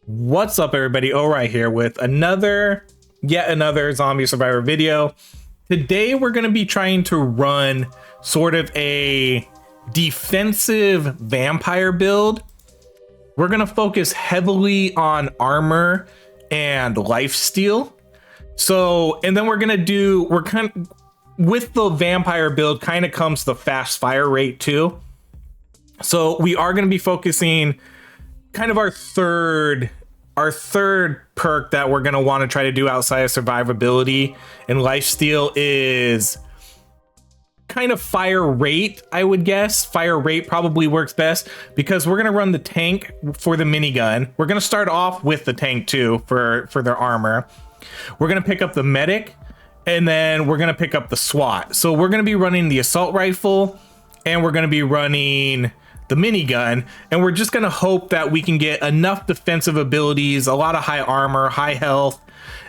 What's up, everybody? Right here with yet another zombie survivor video. Today we're going to be trying to run sort of a defensive vampire build. We're going to focus heavily on armor and lifesteal. And then with the vampire build kind of comes the fast fire rate too. So we are going to be focusing kind of our third perk that we're going to want to try to do outside of survivability and lifesteal is kind of fire rate. I would guess fire rate probably works best because we're going to run the tank for the minigun. We're going to start off with the tank too for their armor. We're going to pick up the medic and then we're going to pick up the SWAT. So we're going to be running the assault rifle and we're going to be running the minigun, and we're just going to hope that we can get enough defensive abilities, a lot of high armor, high health,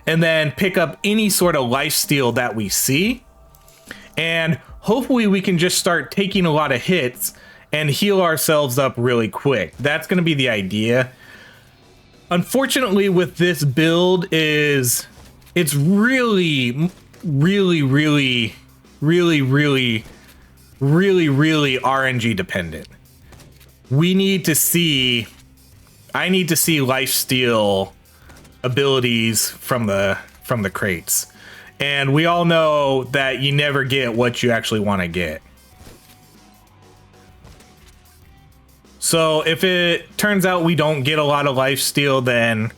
and then pick up any sort of lifesteal that we see. And hopefully we can just start taking a lot of hits and heal ourselves up really quick. That's going to be the idea. Unfortunately, with this build it's really RNG dependent. I need to see lifesteal abilities from the crates. And we all know that you never get what you actually want to get. So if it turns out we don't get a lot of lifesteal, then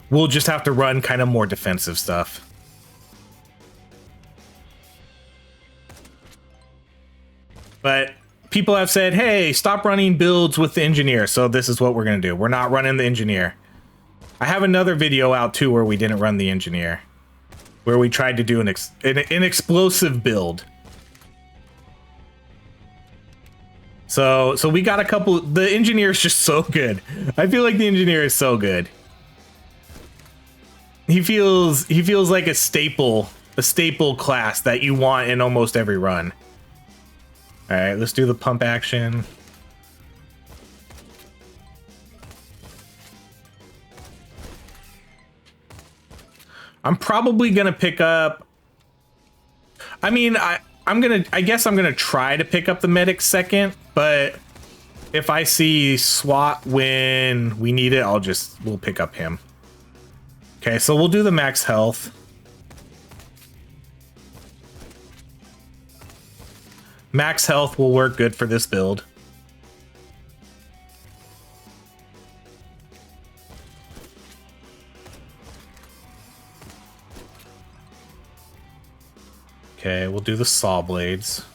we'll just have to run kind of more defensive stuff. But people have said, hey, stop running builds with the engineer. So this is what we're going to do. We're not running the engineer. I have another video out too where we didn't run the engineer, where we tried to do an explosive build. So we got a couple. The engineer is just so good. I feel like the engineer is so good. He feels like a staple class that you want in almost every run. All right, let's do the pump action. I'm probably gonna pick up. I mean, I guess I'm gonna try to pick up the medic second, but if I see SWAT when we need it, we'll pick up him. Okay, so we'll do the max health. Max health will work good for this build. Okay, we'll do the saw blades.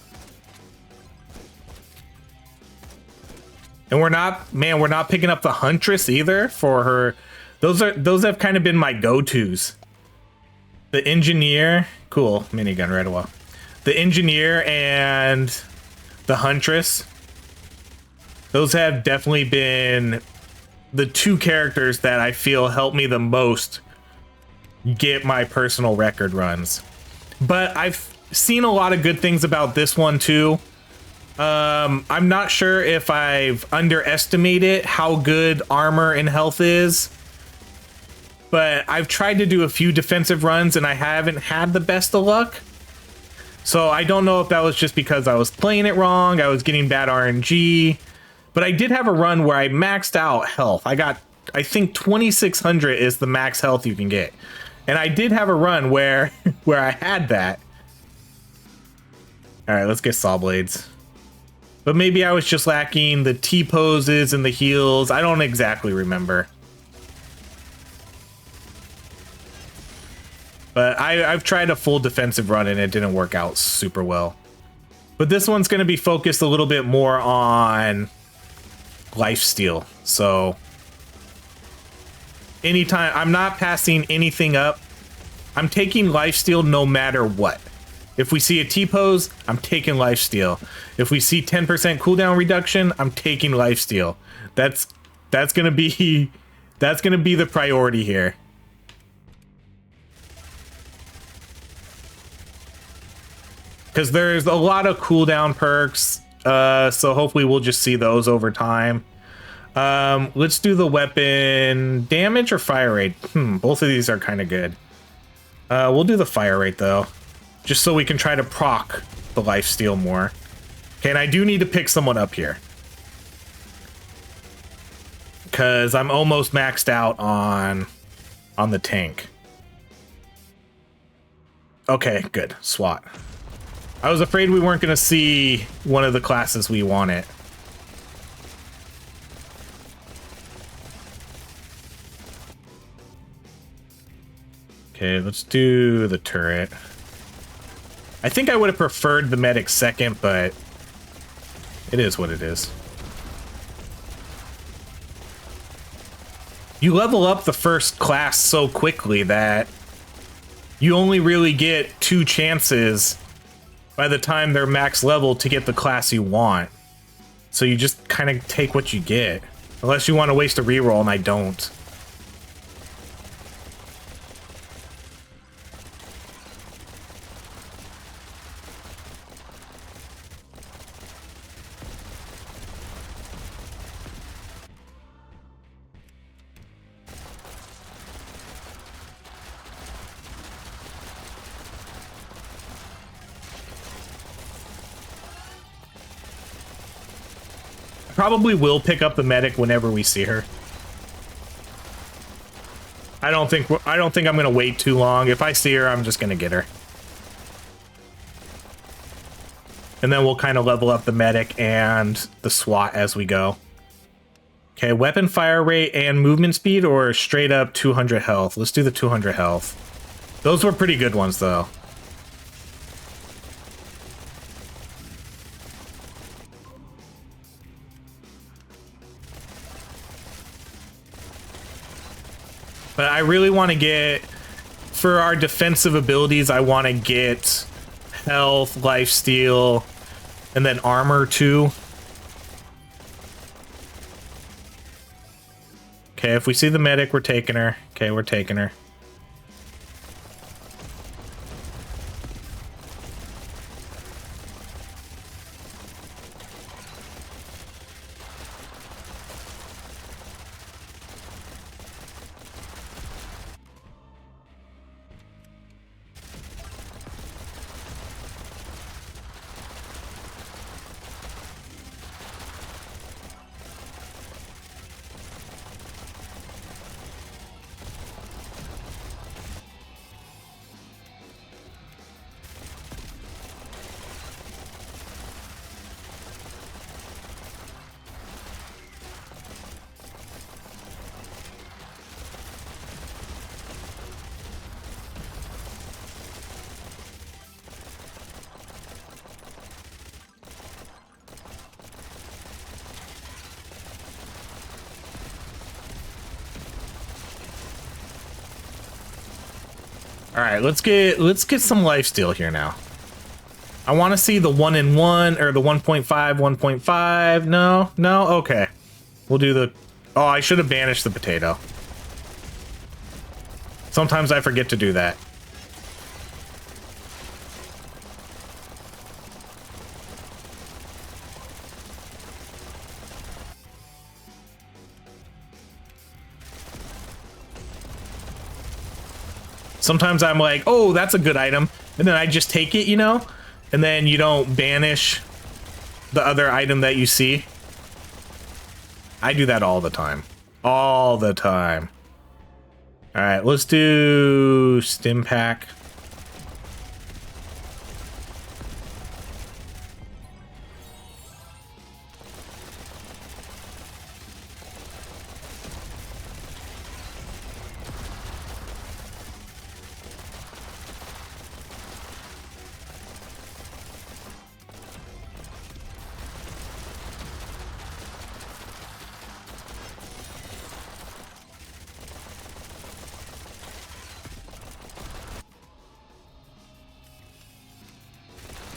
And we're not picking up the huntress either for her. Those have kind of been my go-tos. The engineer, cool, minigun right away. The engineer and the huntress, those have definitely been the two characters that I feel help me the most get my personal record runs. But I've seen a lot of good things about this one too. I'm not sure if I've underestimated how good armor and health is, but I've tried to do a few defensive runs and I haven't had the best of luck. So I don't know if that was just because I was playing it wrong, I was getting bad RNG, but I did have a run where I maxed out health. I think 2600 is the max health you can get. And I did have a run where I had that. All right, let's get saw blades. But maybe I was just lacking the T poses and the heals. I don't exactly remember. But I've tried a full defensive run and it didn't work out super well. But this one's going to be focused a little bit more on lifesteal. So anytime, I'm not passing anything up. I'm taking lifesteal no matter what. If we see a T-pose, I'm taking lifesteal. If we see 10% cooldown reduction, I'm taking lifesteal. That's going to be the priority here. Because there's a lot of cooldown perks, so hopefully we'll just see those over time. Let's do the weapon damage or fire rate. Both of these are kind of good. We'll do the fire rate though, just so we can try to proc the lifesteal more. Okay, and I do need to pick someone up here because I'm almost maxed out on the tank. Okay, good. SWAT. I was afraid we weren't going to see one of the classes we wanted. Okay, let's do the turret. I think I would have preferred the medic second, but it is what it is. You level up the first class so quickly that you only really get 2 chances by the time they're max level to get the class you want. So you just kind of take what you get. Unless you want to waste a reroll, and I don't. Probably will pick up the medic whenever we see her. I don't think I'm gonna wait too long. If I see her, I'm just gonna get her. And then we'll kind of level up the medic and the SWAT as we go. Okay, weapon fire rate and movement speed, or straight up 200 health. Let's do the 200 health. Those were pretty good ones though. But I really want to get, for our defensive abilities, I want to get health, lifesteal, and then armor too. Okay, if we see the medic, we're taking her. Okay, we're taking her. All right, let's get some lifesteal here now. I want to see the 1-in-1 or the 1.5, 1.5. No, okay. We'll do the. Oh, I should have banished the potato. Sometimes I forget to do that. Sometimes I'm like, oh, that's a good item. And then I just take it, you know? And then you don't banish the other item that you see. I do that all the time. All the time. All right, let's do stim pack.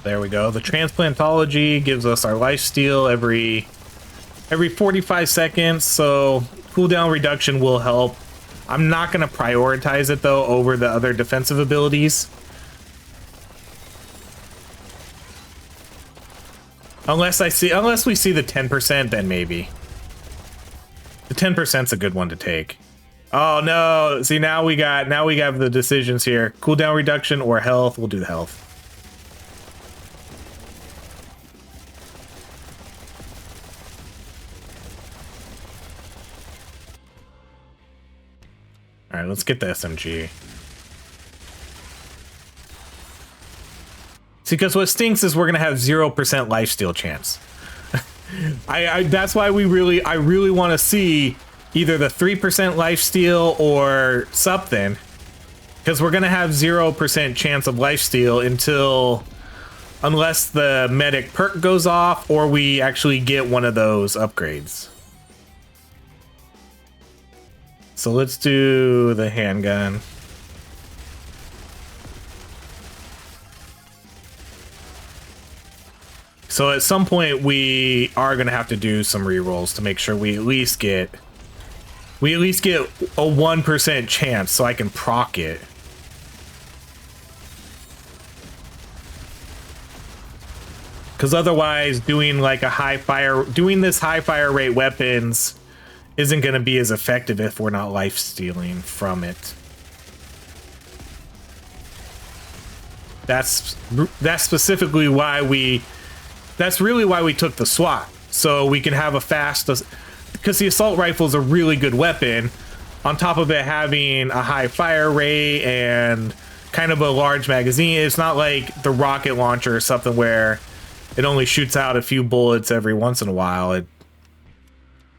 There we go. The transplantology gives us our lifesteal every 45 seconds, so cooldown reduction will help. I'm not going to prioritize it though over the other defensive abilities. Unless we see the 10%, then maybe. 10%'s a good one to take. Oh no, see now we got the decisions here. Cooldown reduction or health. We'll do the health. All right, let's get the SMG. See, because what stinks is we're gonna have 0% lifesteal chance. That's why I really want to see either the 3% lifesteal or something, because we're gonna have 0% chance of lifesteal unless the medic perk goes off or we actually get one of those upgrades. So let's do the handgun. So at some point we are gonna have to do some rerolls to make sure we at least get a 1% chance so I can proc it. Because otherwise doing like doing this high fire rate weapons isn't gonna be as effective if we're not life stealing from it. That's specifically why that's really why we took the SWAT, so we can have a fast, because the assault rifle is a really good weapon, on top of it having a high fire rate and kind of a large magazine. It's not like the rocket launcher or something where it only shoots out a few bullets every once in a while.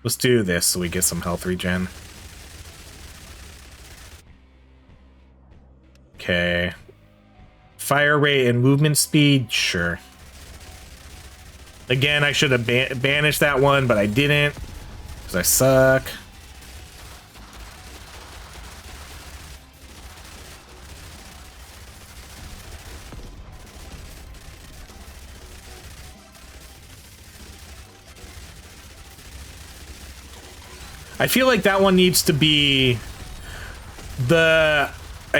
Let's do this so we get some health regen. Okay. Fire rate and movement speed, sure. Again, I should have banished that one, but I didn't, because I suck. I feel like that one needs to be I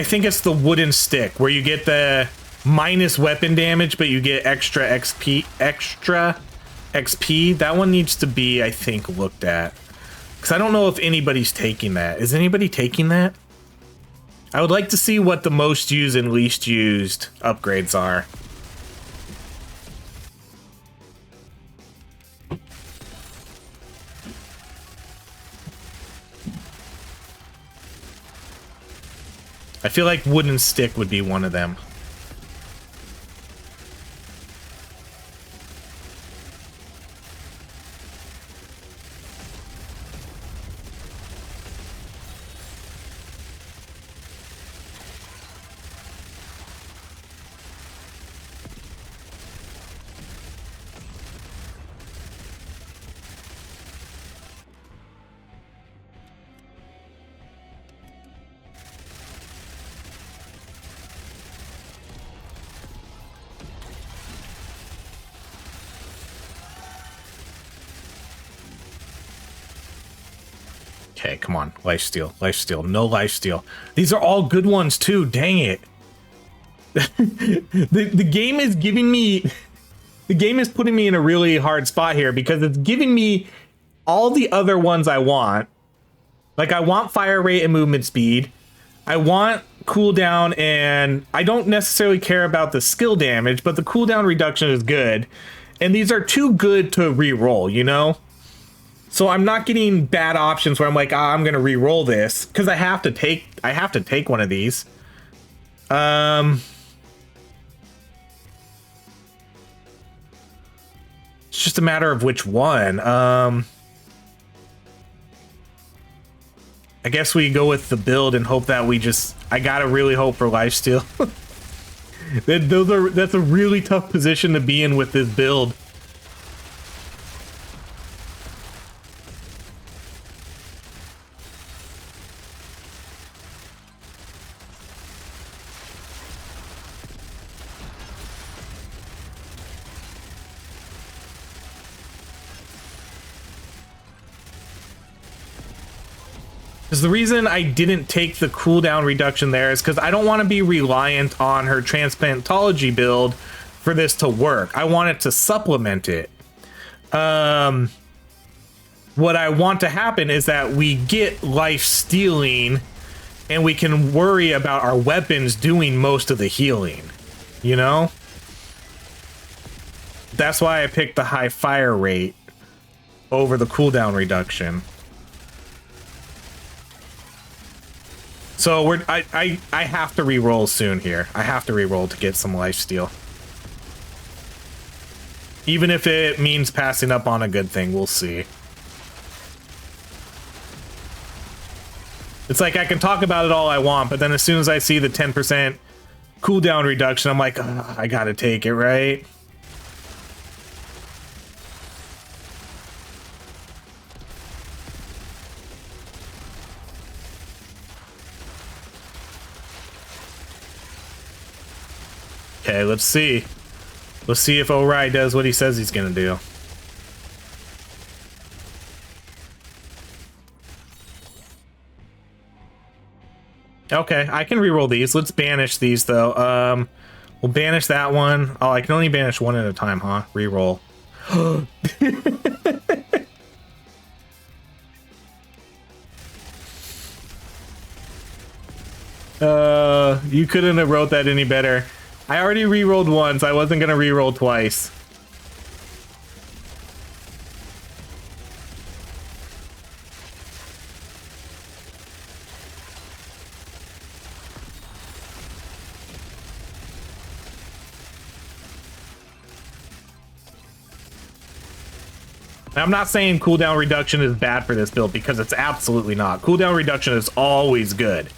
think it's the wooden stick, where you get the minus weapon damage, but you get extra XP. That one needs to be, I think, looked at. Because I don't know if anybody's taking that. Is anybody taking that? I would like to see what the most used and least used upgrades are. I feel like wooden stick would be one of them. Okay, come on. Lifesteal, lifesteal, no lifesteal. These are all good ones too, dang it. The game is giving me... The game is putting me in a really hard spot here because it's giving me all the other ones I want. Like, I want fire rate and movement speed. I want cooldown, and I don't necessarily care about the skill damage, but the cooldown reduction is good. And these are too good to re-roll, you know? So I'm not getting bad options where I'm like, I'm gonna re-roll this, because I have to take one of these. It's just a matter of which one. I guess we go with the build and hope that I gotta really hope for lifesteal. That's a really tough position to be in with this build. Because the reason I didn't take the cooldown reduction there is because I don't want to be reliant on her transplantology build for this to work. I want it to supplement it. what I want to happen is that we get life stealing and we can worry about our weapons doing most of the healing, you know? That's why I picked the high fire rate over the cooldown reduction. So I have to re-roll soon here. I have to re-roll to get some lifesteal. Even if it means passing up on a good thing, we'll see. It's like I can talk about it all I want, but then as soon as I see the 10% cooldown reduction, I'm like, oh, I gotta take it, right? Okay, let's see. Let's see if Ori does what he says he's gonna do. Okay, I can reroll these. Let's banish these though. We'll banish that one. Oh, I can only banish one at a time, huh? Reroll. You couldn't have wrote that any better. I already re-rolled once. I wasn't gonna re-roll twice. Now, I'm not saying cooldown reduction is bad for this build, because it's absolutely not. Cooldown reduction is always good.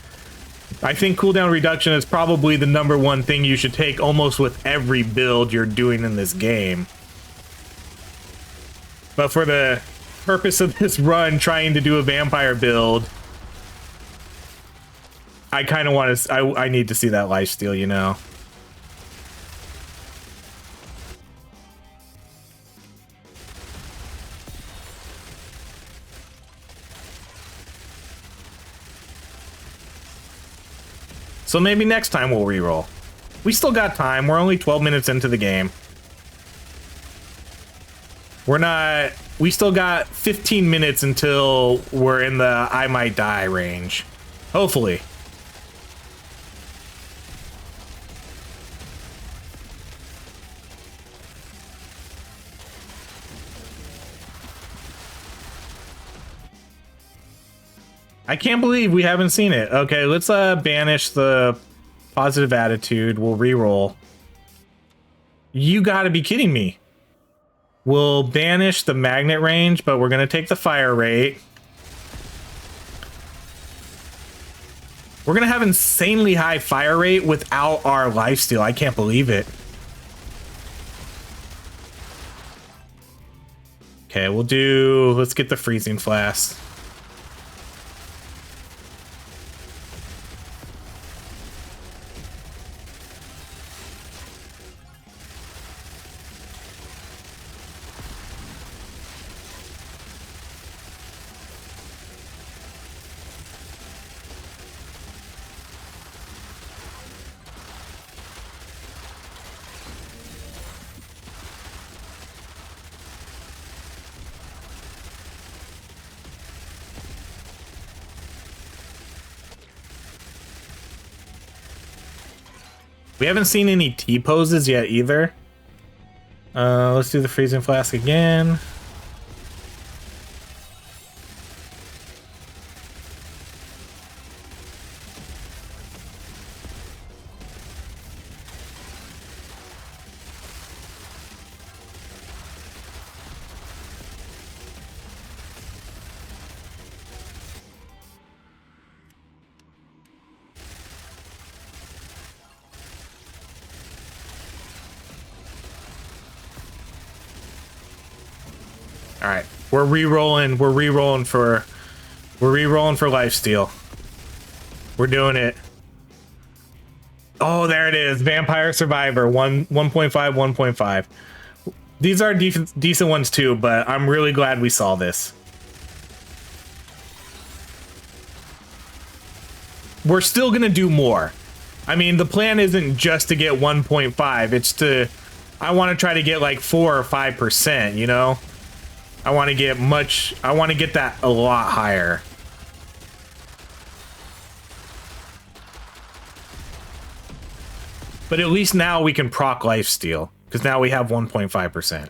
I think cooldown reduction is probably the #1 thing you should take almost with every build you're doing in this game. But for the purpose of this run, trying to do a vampire build, I kind of want to... I need to see that lifesteal, you know? So maybe next time we'll reroll. We still got time. We're only 12 minutes into the game. We're not... We still got 15 minutes until we're in the I might die range. Hopefully. I can't believe we haven't seen it. Okay, let's banish the positive attitude. We'll reroll. You gotta be kidding me. We'll banish the magnet range, but we're gonna take the fire rate. We're gonna have insanely high fire rate without our lifesteal. I can't believe it. Okay, we'll do... Let's get the freezing flask. We haven't seen any T-poses yet either. Let's do the freezing flask again. All right, we're re-rolling. We're re-rolling for lifesteal. We're doing it. Oh, there it is. Vampire Survivor 1.5, 1.5. These are decent ones too, but I'm really glad we saw this. We're still gonna do more. I mean, the plan isn't just to get 1.5. It's to... I want to try to get like 4 or 5%, you know? I want to get that a lot higher. But at least now we can proc lifesteal, because now we have 1.5%.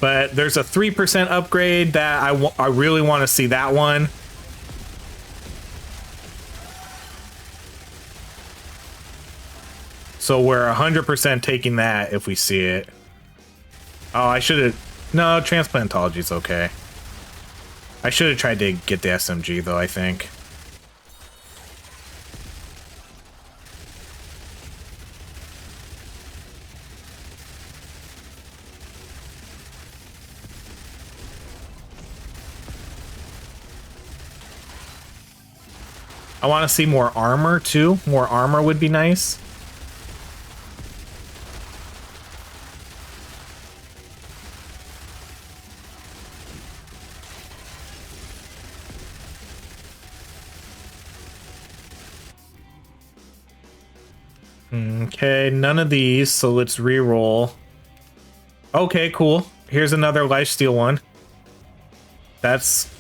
But there's a 3% upgrade that I really want to see that one. So we're 100% taking that if we see it. Oh, I should have... No, transplantology is okay. I should have tried to get the SMG though, I think. I want to see more armor too. More armor would be nice. Okay, none of these, so let's re-roll. Okay, cool. Here's another lifesteal one. That's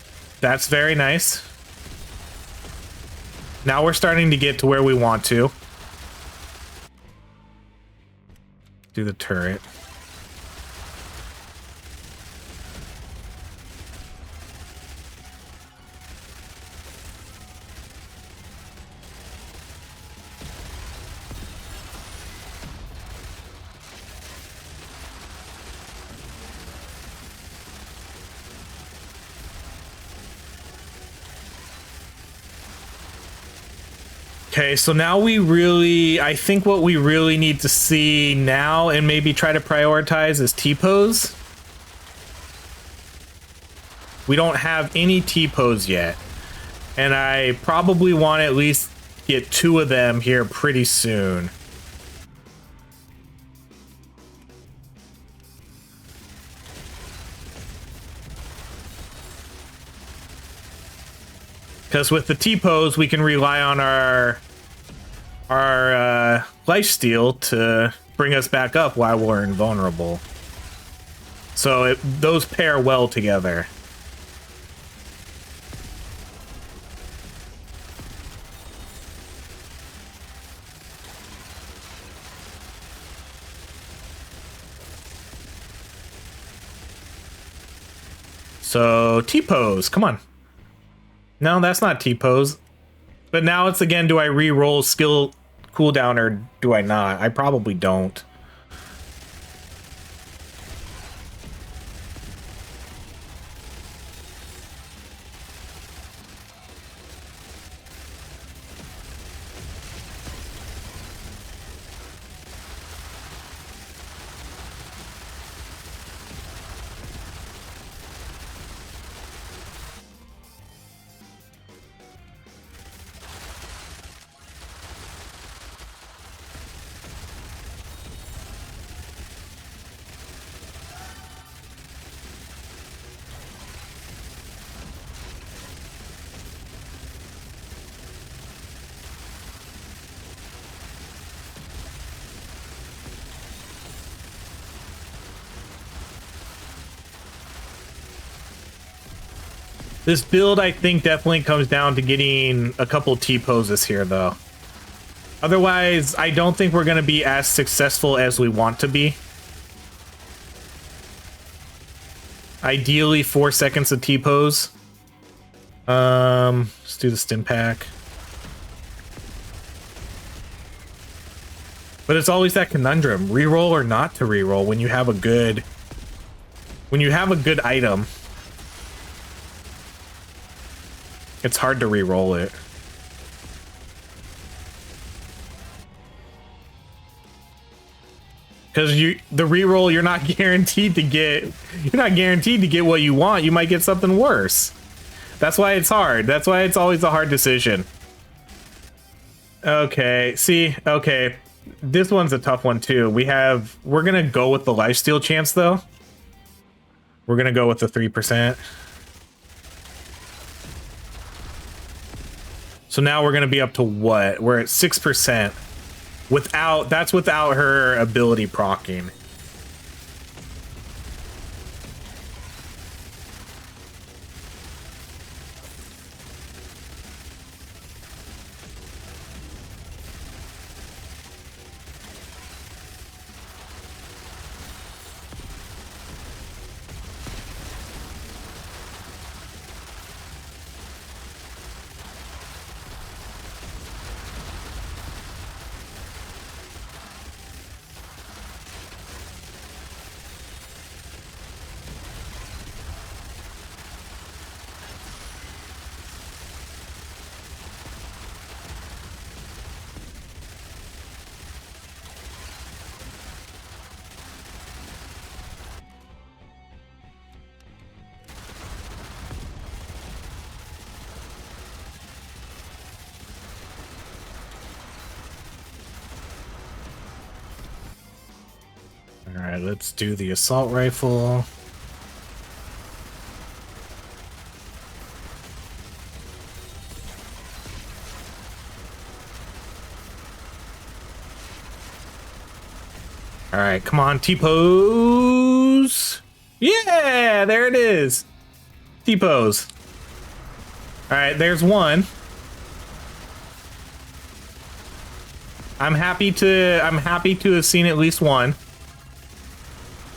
very nice. Now we're starting to get to where we want to. Do the turret. Okay, so now I think what we really need to see now and maybe try to prioritize is T-pose. We don't have any T-pose yet. And I probably want to at least get 2 of them here pretty soon. Because with the T-pose, we can rely on our lifesteal to bring us back up while we're invulnerable. So those pair well together. So T-pose, come on. No, that's not T-pose. But now it's again, do I re-roll skill cooldown or do I not? I probably don't. This build, I think, definitely comes down to getting a couple T-poses here, though. Otherwise, I don't think we're going to be as successful as we want to be. Ideally, 4 seconds of T-pose. Let's do the stim pack. But it's always that conundrum, reroll or not to reroll when you have a good item. It's hard to re-roll it. Because the re-roll, you're not guaranteed to get what you want. You might get something worse. That's why it's hard. That's why it's always a hard decision. Okay, see, okay. This one's a tough one too. We're gonna go with the lifesteal chance though. We're gonna go with the 3%. So now we're gonna be up to what? We're at 6%. That's without her ability proccing. All right, let's do the assault rifle. All right, come on, T-pose. Yeah, there it is. T-pose. All right, there's one. I'm happy to have seen at least one,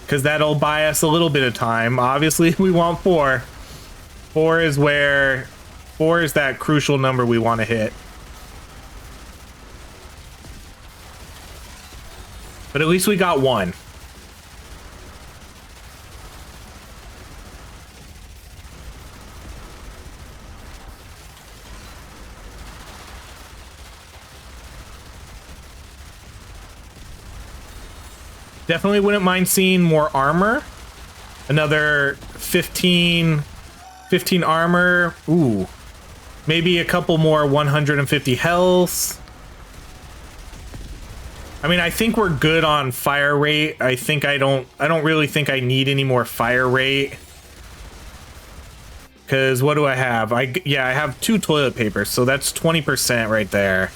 because that'll buy us a little bit of time. Obviously, we want 4. 4 is that crucial number we want to hit. But at least we got 1. Definitely wouldn't mind seeing more armor. Another 15 armor. Ooh. Maybe a couple more 150 health. I mean, I think we're good on fire rate. I don't really think I need any more fire rate. Cause what do I have? I have 2 toilet papers, so that's 20% right there.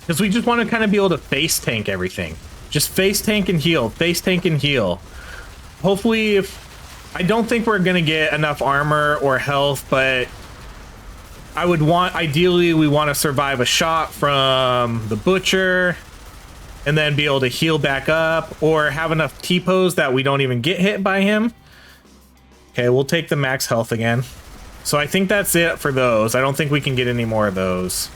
Because we just want to kind of be able to face tank everything. Just face tank and heal. Face tank and heal. Hopefully, I don't think we're going to get enough armor or health, but ideally, we want to survive a shot from the butcher and then be able to heal back up, or have enough T-pose that we don't even get hit by him. Okay, we'll take the max health again. So I think that's it for those. I don't think we can get any more of those.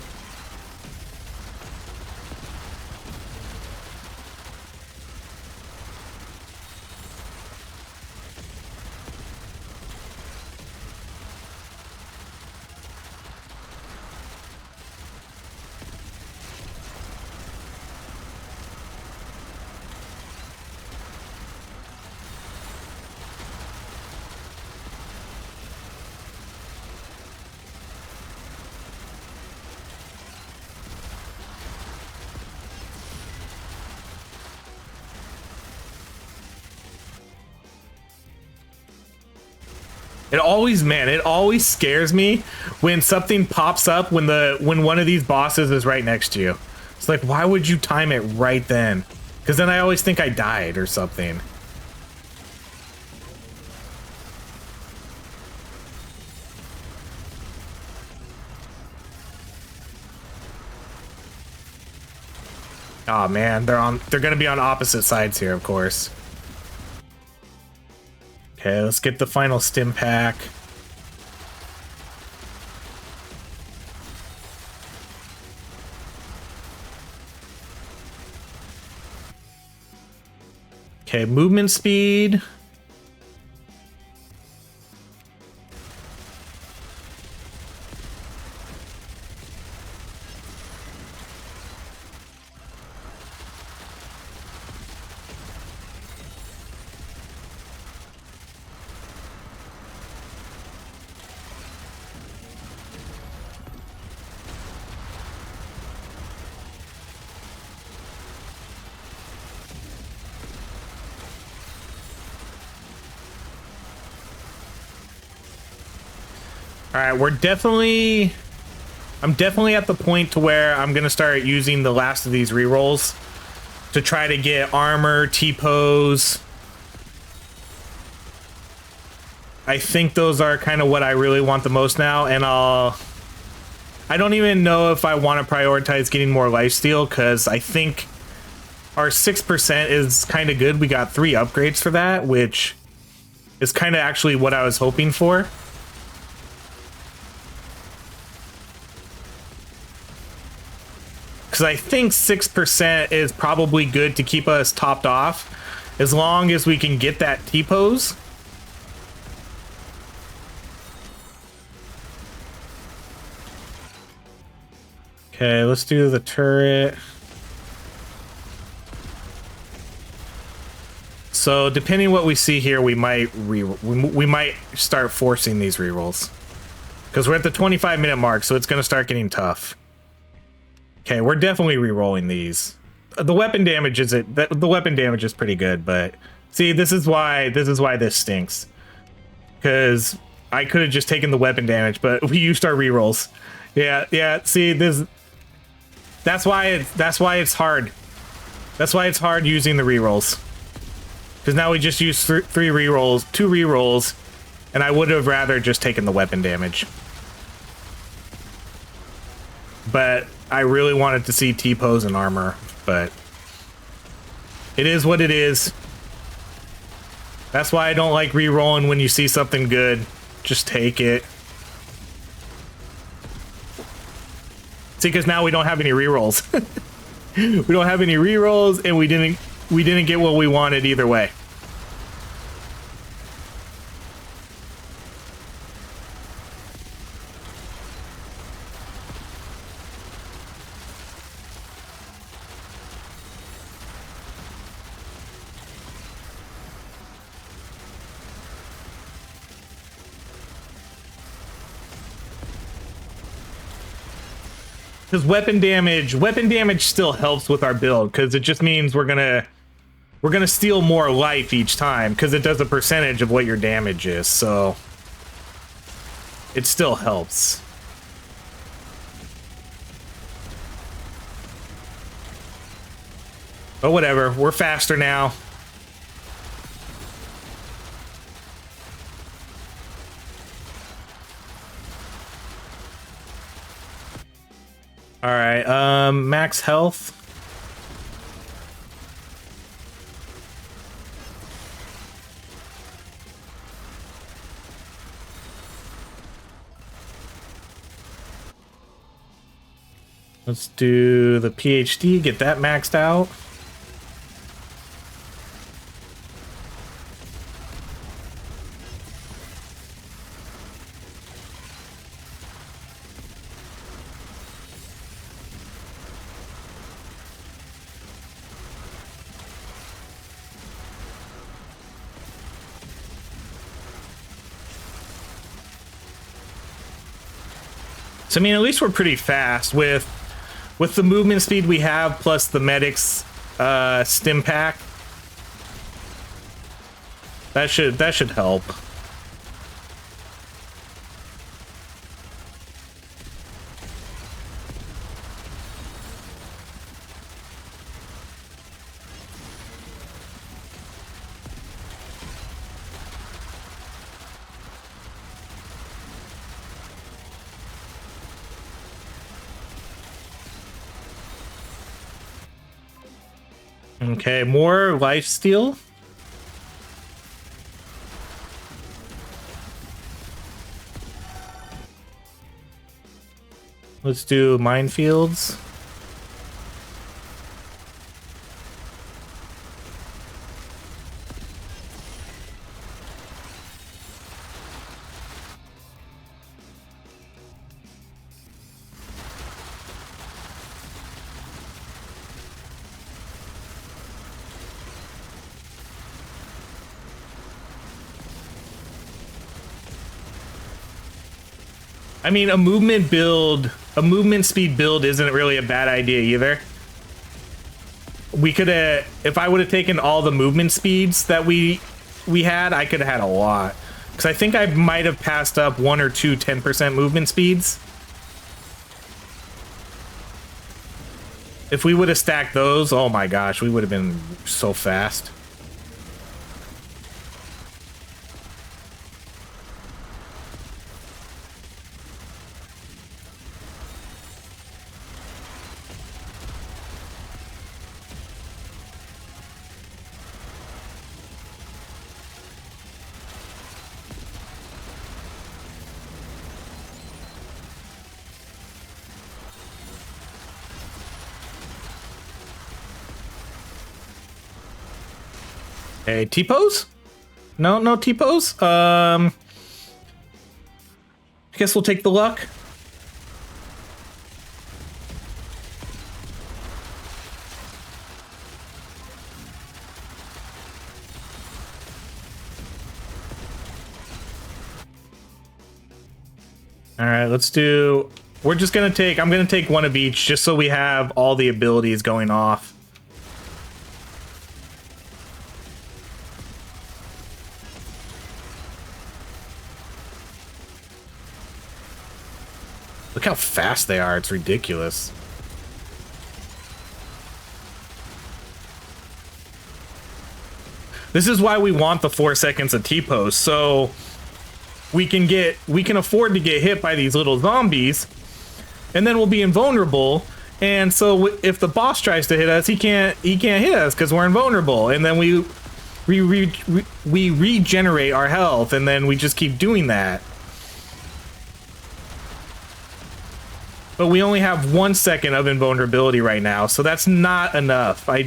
It always scares me when something pops up when one of these bosses is right next to you. It's like, why would you time it right then? Because then I always think I died or something. Oh man, they're gonna be on opposite sides here, of course. Okay, let's get the final stim pack. Okay, movement speed. All right, I'm definitely at the point to where I'm gonna start using the last of these rerolls to try to get armor, T-pose. I think those are kind of what I really want the most now, and I don't even know if I want to prioritize getting more lifesteal, because I think our 6% is kind of good. We got 3 upgrades for that, which is kind of actually what I was hoping for. Because I think 6% is probably good to keep us topped off, as long as we can get that T-pose. Okay, let's do the turret. So depending what we see here, we might start forcing these rerolls, because we're at the 25-minute mark, so it's going to start getting tough. Okay, we're definitely rerolling these. The weapon damage is pretty good, but see, this is why this stinks. Because I could have just taken the weapon damage, but we used our rerolls. Yeah. See, that's why it's hard. That's why it's hard using the rerolls. Because now we just use 2 rerolls, and I would have rather just taken the weapon damage. But I really wanted to see T-pose and armor, but it is what it is. That's why I don't like re-rolling when you see something good. Just take it. See, because now we don't have any re-rolls. We don't have any re-rolls, and we didn't get what we wanted either way. Because weapon damage still helps with our build, because it just means we're gonna steal more life each time, because it does a percentage of what your damage is, so it still helps. But whatever, we're faster now. All right, max health. Let's do the PhD, get that maxed out. So, I mean, at least we're pretty fast with the movement speed we have, plus the medic's stim pack. That should help. Okay, more life steal. Let's do minefields. I mean, a movement speed build isn't really a bad idea either. We could have, if I would have taken all the movement speeds that we had, I could have had a lot. Because I think I might have passed up 1 or 2 10% movement speeds. If we would have stacked those, oh my gosh, we would have been so fast. Hey, T-pose? No, no T-pose? I guess we'll take the luck. All right, let's do... We're just gonna take... I'm gonna take one of each just so we have all the abilities going off. Look how fast they are. It's ridiculous. This is why we want the 4 seconds of T-pose, so we can afford to get hit by these little zombies, and then we'll be invulnerable. And so if the boss tries to hit us, he can't hit us because we're invulnerable. And then we regenerate our health, and then we just keep doing that. But we only have 1 second of invulnerability right now, so that's not enough. I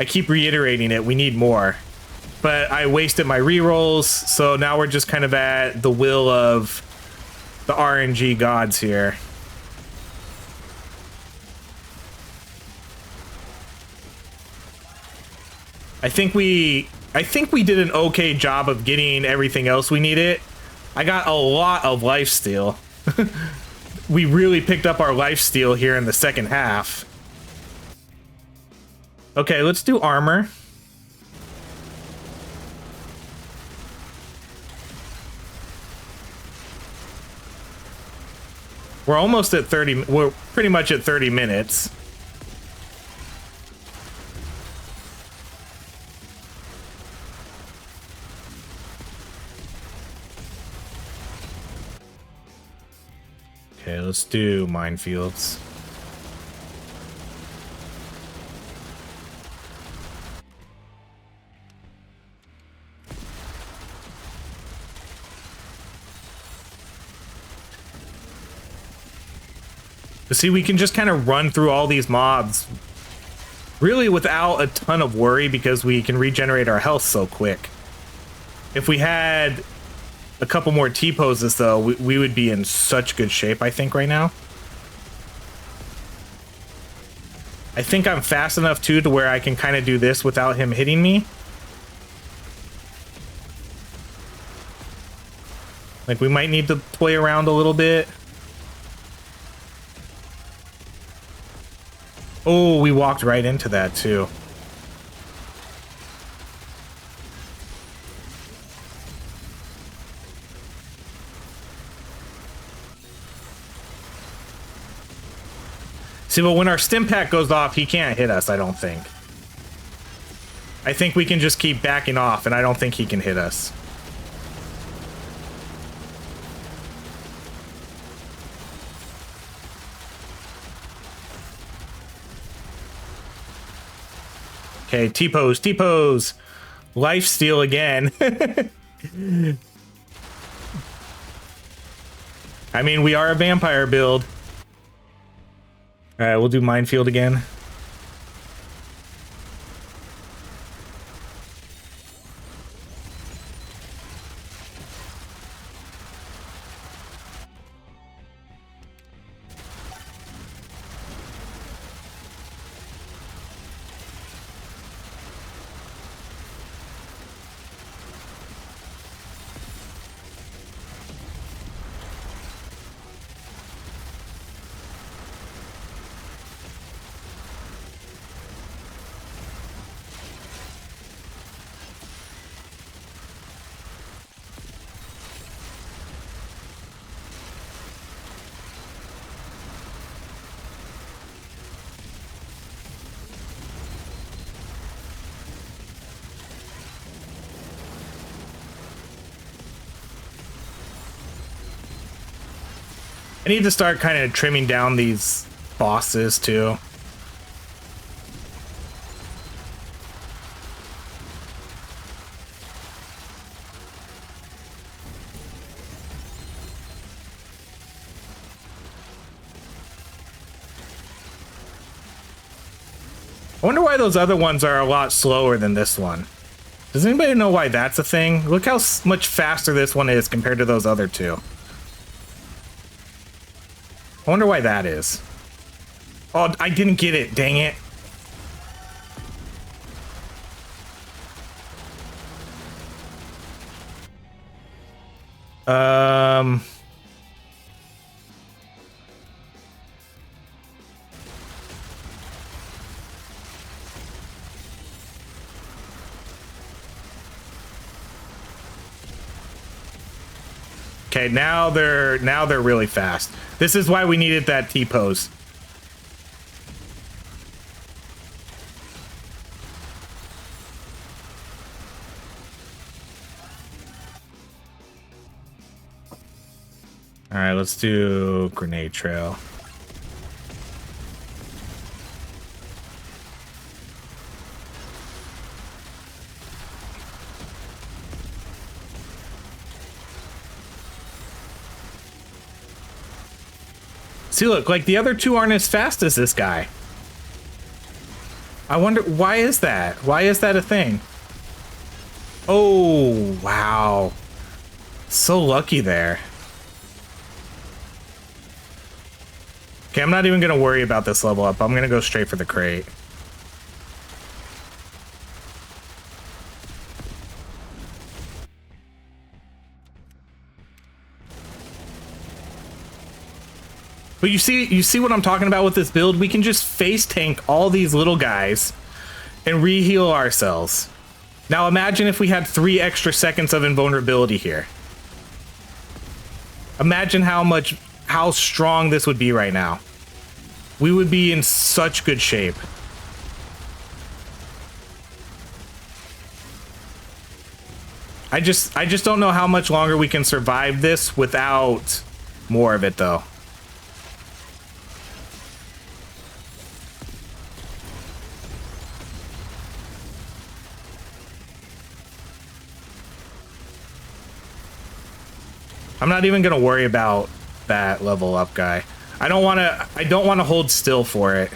keep reiterating it, we need more. But I wasted my rerolls, so now we're just kind of at the will of the RNG gods here. I think we did an okay job of getting everything else we needed. I got a lot of lifesteal. We really picked up our lifesteal here in the second half. Okay, let's do armor. We're almost at 30, we're pretty much at 30 minutes. Okay, let's do minefields. See, we can just kind of run through all these mobs really without a ton of worry because we can regenerate our health so quick. If we had a couple more T-poses, though, we would be in such good shape, I think, right now. I think I'm fast enough, too, to where I can kind of do this without him hitting me. Like, we might need to play around a little bit. Oh, we walked right into that, too. See, but when our stim pack goes off, he can't hit us, I don't think. I think we can just keep backing off, and I don't think he can hit us. Okay, T-pose, T-pose. Lifesteal again. I mean, we are a vampire build. All right, we'll do minefield again. I need to start kind of trimming down these bosses too. I wonder why those other ones are a lot slower than this one. Does anybody know why that's a thing? Look how much faster this one is compared to those other two. I wonder why that is. Oh, I didn't get it, dang it. Okay, now they're really fast. This is why we needed that T-pose. All right, let's do grenade trail. See, look, like the other two aren't as fast as this guy. I wonder, why is that? Why is that a thing? Oh, wow. So lucky there. Okay, I'm not even gonna worry about this level up. I'm gonna go straight for the crate. But you see what I'm talking about with this build? We can just face tank all these little guys and re-heal ourselves. Now imagine if we had 3 extra seconds of invulnerability here. Imagine how strong this would be right now. We would be in such good shape. I just don't know how much longer we can survive this without more of it though. I'm not even gonna worry about that level up guy. I don't wanna hold still for it.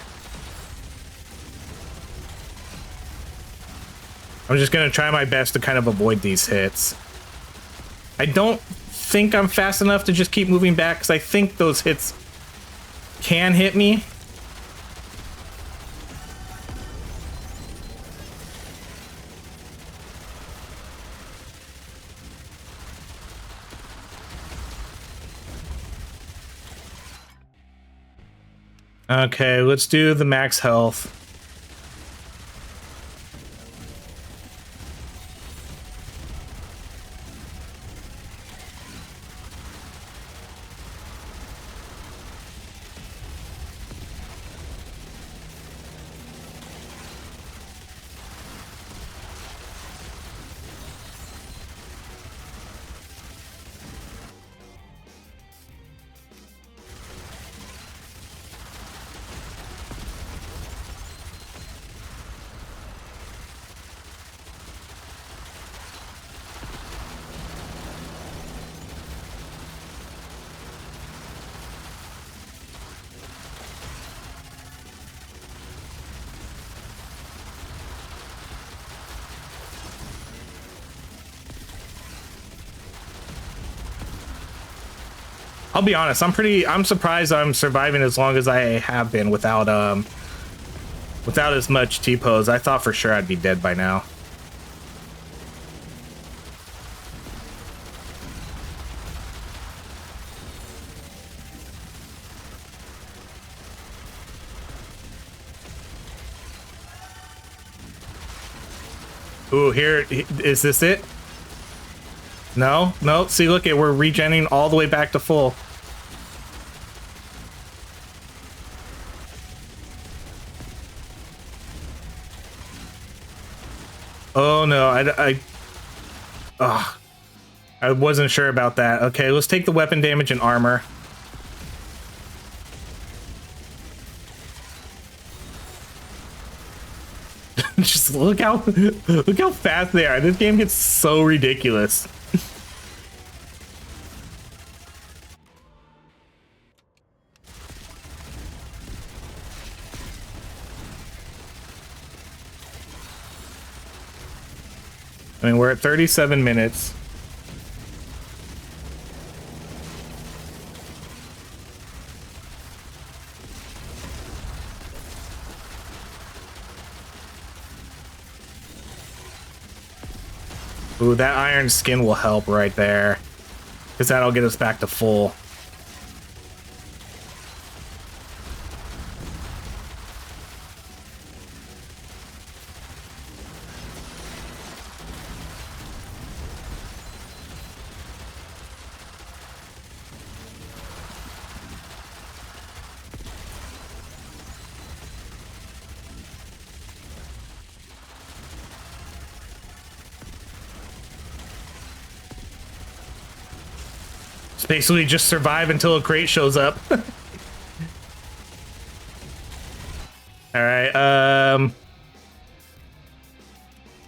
I'm just gonna try my best to kind of avoid these hits. I don't think I'm fast enough to just keep moving back because I think those hits can hit me. Okay, let's do the max health. I'll be honest, I'm surprised I'm surviving as long as I have been without as much T-pose. I thought for sure I'd be dead by now. Ooh, here, is this it? No, no, see, look, we're regenning all the way back to full. Oh no, I wasn't sure about that. Okay, let's take the weapon damage and armor. Just look how fast they are. This game gets so ridiculous. I mean, we're at 37 minutes. Ooh, that iron skin will help right there, because that'll get us back to full. Basically just survive until a crate shows up. All right,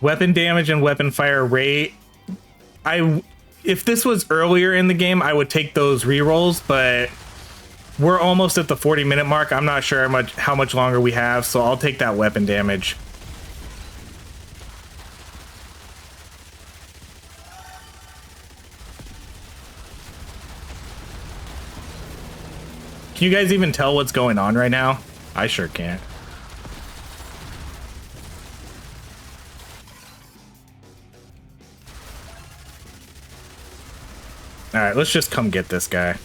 weapon damage and weapon fire rate. If this was earlier in the game, I would take those rerolls, but we're almost at the 40-minute mark. I'm not sure how much longer we have, so I'll take that weapon damage. Can you guys even tell what's going on right now? I sure can't. All right, let's just come get this guy.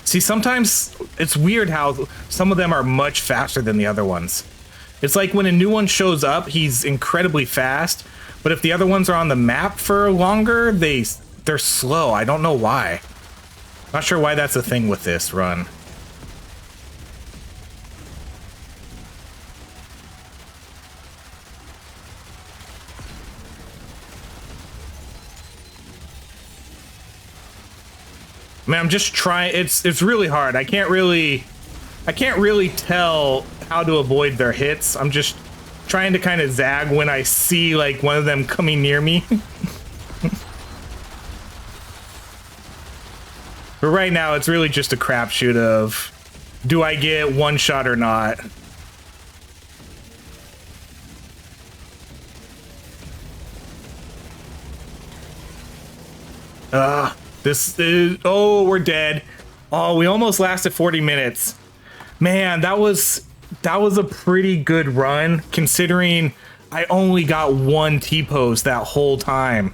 See, sometimes it's weird how some of them are much faster than the other ones. It's like when a new one shows up, he's incredibly fast, but if the other ones are on the map for longer, they're slow. I don't know why. Not sure why that's a thing with this run. I mean, I'm just trying. It's really hard. I can't really tell how to avoid their hits. I'm just trying to kind of zag when I see like one of them coming near me. But right now, it's really just a crapshoot of, do I get one shot or not? This is, oh, we're dead. Oh, we almost lasted 40 minutes. Man, that was a pretty good run, considering I only got one T-pose that whole time.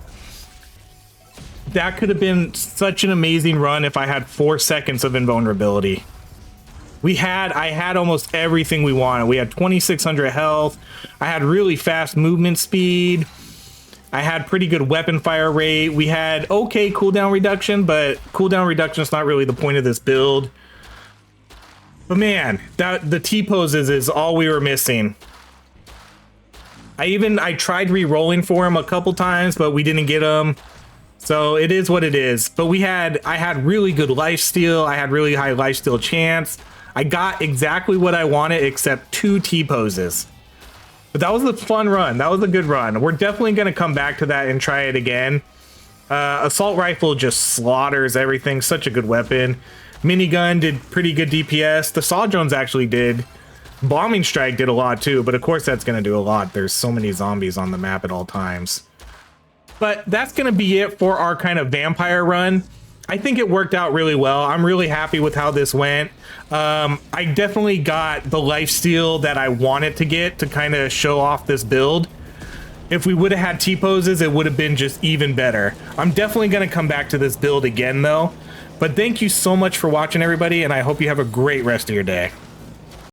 That could have been such an amazing run if I had 4 seconds of invulnerability. I had almost everything we wanted. We had 2,600 health. I had really fast movement speed. I had pretty good weapon fire rate. We had okay cooldown reduction, but cooldown reduction is not really the point of this build. But man, the T-poses is all we were missing. I tried re-rolling for him a couple times, but we didn't get him. So it is what it is. But I had really good lifesteal. I had really high lifesteal chance. I got exactly what I wanted except 2 T-poses. But that was a fun run. That was a good run. We're definitely going to come back to that and try it again. Assault rifle just slaughters everything. Such a good weapon. Minigun did pretty good DPS. The saw drones actually did. Bombing strike did a lot too, but of course that's going to do a lot. There's so many zombies on the map at all times. But that's going to be it for our kind of vampire run. I think it worked out really well. I'm really happy with how this went. I definitely got the lifesteal that I wanted to get to kind of show off this build. If we would have had T-poses, it would have been just even better. I'm definitely going to come back to this build again though. But thank you so much for watching, everybody, and I hope you have a great rest of your day.